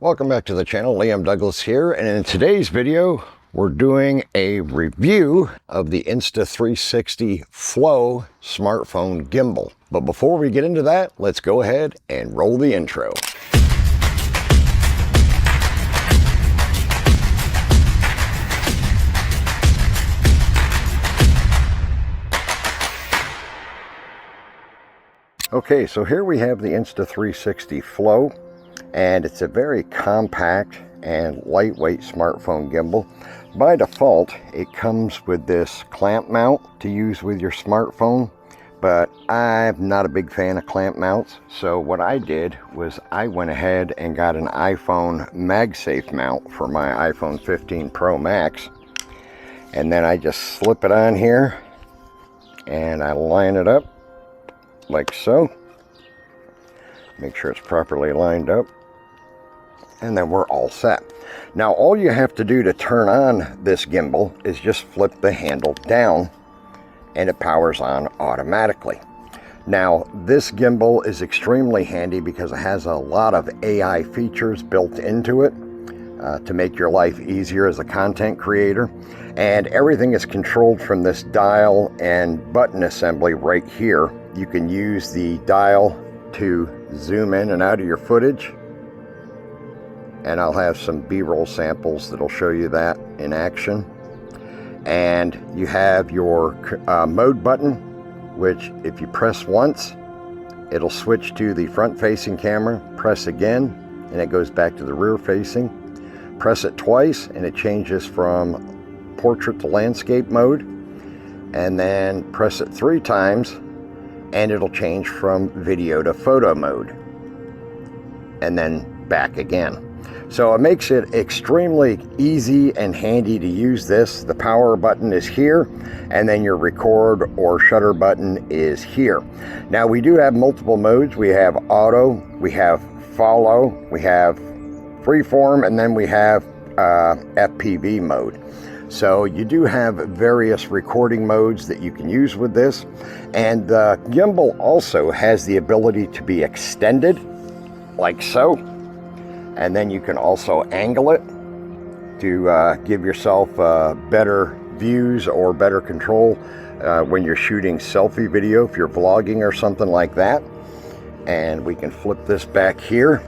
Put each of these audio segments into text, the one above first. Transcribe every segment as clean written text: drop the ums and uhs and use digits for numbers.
Welcome back to the channel. Liam Douglas here, and in today's video we're doing a review of the Insta360 Flow smartphone gimbal. But before we get into that, let's go ahead and roll the intro. Okay, so here we have the Insta360 Flow, and it's a very compact and lightweight smartphone gimbal. By default, it comes with this clamp mount to use with your smartphone, but I'm not a big fan of clamp mounts. So what I did was I went ahead and got an iPhone MagSafe mount for my iPhone 15 Pro Max, and then I just slip it on here and I line it up like so. Make sure it's properly lined up, and then we're all set. Now all you have to do to turn on this gimbal is just flip the handle down and it powers on automatically. Now this gimbal is extremely handy because it has a lot of AI features built into it to make your life easier as a content creator, and everything is controlled from this dial and button assembly right here. You can use the dial to zoom in and out of your footage, and I'll have some B-roll samples that'll show you that in action. And you have your mode button, which if you press once, it'll switch to the front-facing camera. Press again, and it goes back to the rear-facing. Press it twice, and it changes from portrait to landscape mode. And then press it 3 times, and it'll change from video to photo mode, and then back again. So it makes it extremely easy and handy to use this. The power button is here, and then your record or shutter button is here. Now we do have multiple modes. We have auto, we have follow, we have freeform, and then we have FPV mode. So you do have various recording modes that you can use with this, and the gimbal also has the ability to be extended like so, and then you can also angle it to give yourself better views or better control when you're shooting selfie video, if you're vlogging or something like that. And we can flip this back here,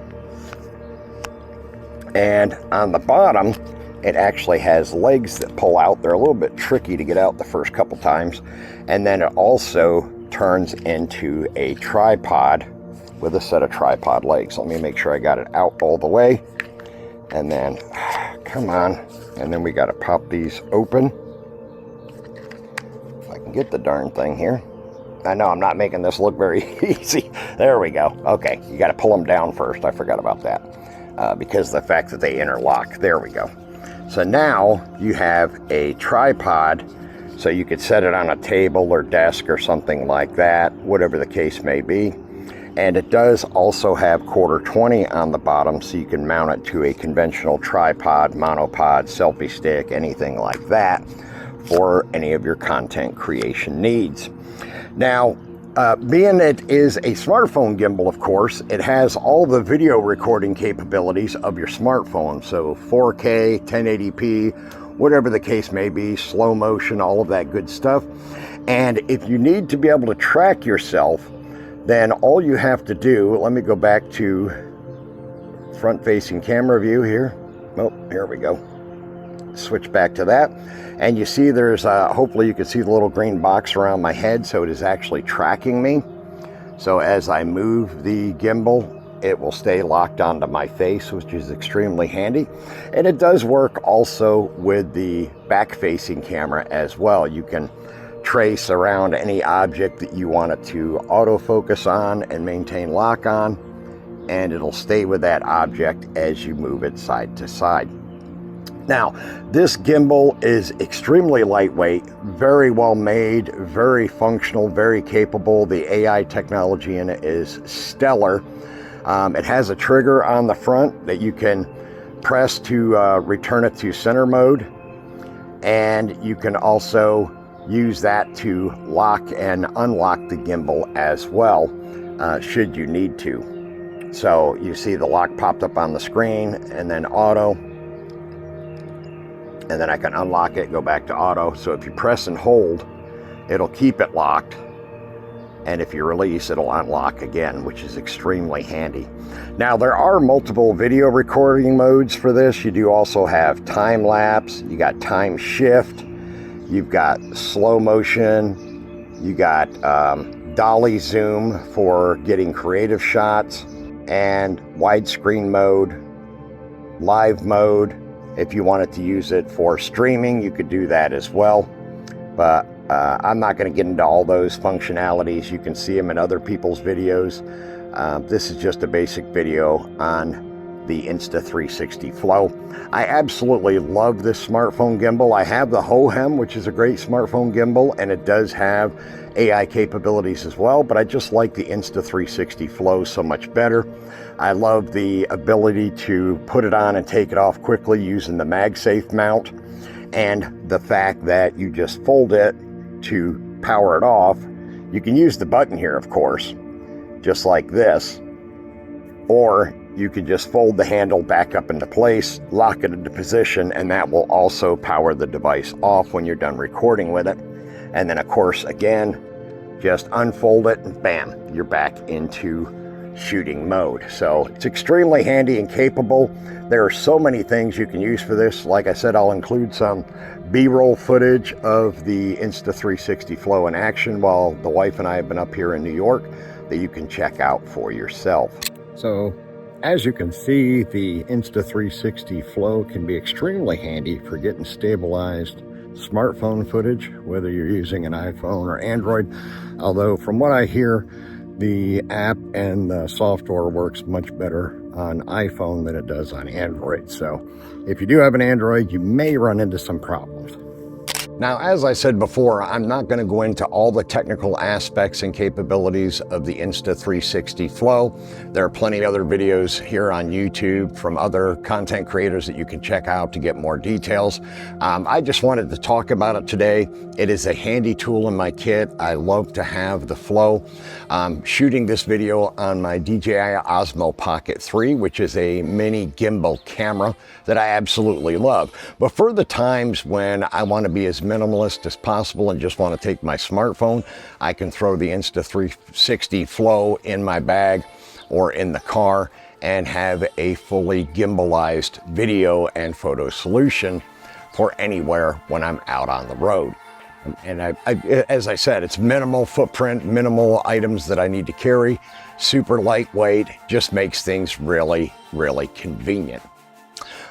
and on the bottom it actually has legs that pull out. They're a little bit tricky to get out the first couple times. And then it also turns into a tripod with a set of tripod legs. Let me make sure I got it out all the way. And then, come on. And then we got to pop these open. If I can get the darn thing here. I know I'm not making this look very easy. There we go. Okay, you got to pull them down first. I forgot about that because of the fact that they interlock. There we go. So now you have a tripod, so you could set it on a table or desk or something like that, whatever the case may be. And it does also have 1/4-20 on the bottom, so you can mount it to a conventional tripod, monopod, selfie stick, anything like that for any of your content creation needs. Now, being it is a smartphone gimbal, of course, it has all the video recording capabilities of your smartphone. So 4K, 1080p, whatever the case may be, slow motion, all of that good stuff. And if you need to be able to track yourself, then all you have to do, let me go back to front-facing camera view here. Oh, here we go. Switch back to that, and you see there's hopefully you can see the little green box around my head, so it is actually tracking me. So as I move the gimbal, it will stay locked onto my face, which is extremely handy. And it does work also with the back-facing camera as well. You can trace around any object that you want it to autofocus on and maintain lock on, and it'll stay with that object as you move it side to side. Now, this gimbal is extremely lightweight, very well made, very functional, very capable. The AI technology in it is stellar. It has a trigger on the front that you can press to return it to center mode, and you can also use that to lock and unlock the gimbal as well, should you need to. So you see the lock popped up on the screen, and then auto, and then I can unlock it, go back to auto. So if you press and hold, it'll keep it locked, and if you release, it'll unlock again, which is extremely handy. Now, there are multiple video recording modes for this. You do also have time lapse, you got time shift, you've got slow motion, you got dolly zoom for getting creative shots, and widescreen mode, live mode. If you wanted to use it for streaming, you could do that as well. But I'm not going to get into all those functionalities. You can see them in other people's videos. This is just a basic video on the Insta360 Flow. I absolutely love this smartphone gimbal. I have the 𝐵𝐻𝐿, which is a great smartphone gimbal, and it does have AI capabilities as well, but I just like the Insta360 Flow so much better. I love the ability to put it on and take it off quickly using the MagSafe mount, and the fact that you just fold it to power it off. You can use the button here, of course, just like this, or you can just fold the handle back up into place, lock it into position, and that will also power the device off when you're done recording with it. And then, of course, again, just unfold it and bam, you're back into shooting mode. So it's extremely handy and capable. There are so many things you can use for this. Like I said, I'll include some B-roll footage of the Insta360 Flow in action while the wife and I have been up here in New York that you can check out for yourself. So as you can see, the Insta360 Flow can be extremely handy for getting stabilized smartphone footage, whether you're using an iPhone or Android. Although from what I hear, the app and the software works much better on iPhone than it does on Android. So if you do have an Android, you may run into some problems. Now, as I said before, I'm not going to go into all the technical aspects and capabilities of the Insta360 Flow. There are plenty of other videos here on YouTube from other content creators that you can check out to get more details. I just wanted to talk about it today. It is a handy tool in my kit. I love to have the Flow. Shooting this video on my DJI Osmo Pocket 3, which is a mini gimbal camera that I absolutely love. But for the times when I want to be as minimalist as possible and just want to take my smartphone, I can throw the Insta360 Flow in my bag or in the car and have a fully gimbalized video and photo solution for anywhere when I'm out on the road. And as I said, it's minimal footprint, minimal items that I need to carry, super lightweight, just makes things really, really convenient.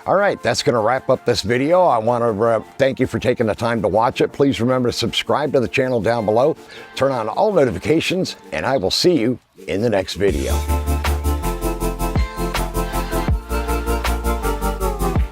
All right, that's going to wrap up this video. I want to thank you for taking the time to watch it. Please remember to subscribe to the channel down below, turn on all notifications, and I will see you in the next video.